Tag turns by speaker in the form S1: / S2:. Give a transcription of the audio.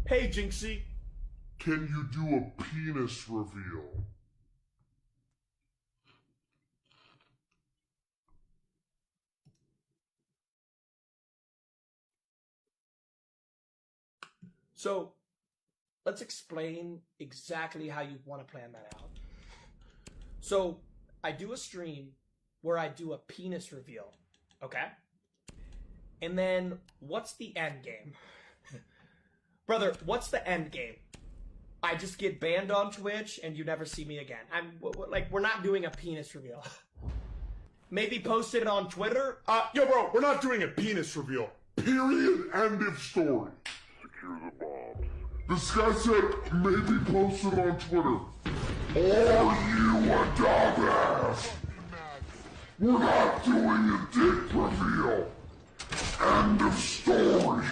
S1: Hey, Jinxie.
S2: Can you do a penis reveal?
S1: So, let's explain exactly how you want to plan that out. So, I do a stream where I do a penis reveal, okay? And then, what's the end game? Brother, what's the end game? I just get banned on Twitch and you never see me again. We're not doing a penis reveal. Maybe post it on Twitter?
S2: Yo, bro, we're not doing a penis reveal. Period. End of story.
S3: Secure the bombs.
S2: This guy said maybe post it on Twitter. Are you a dumbass? We're not doing a dick reveal. End of story.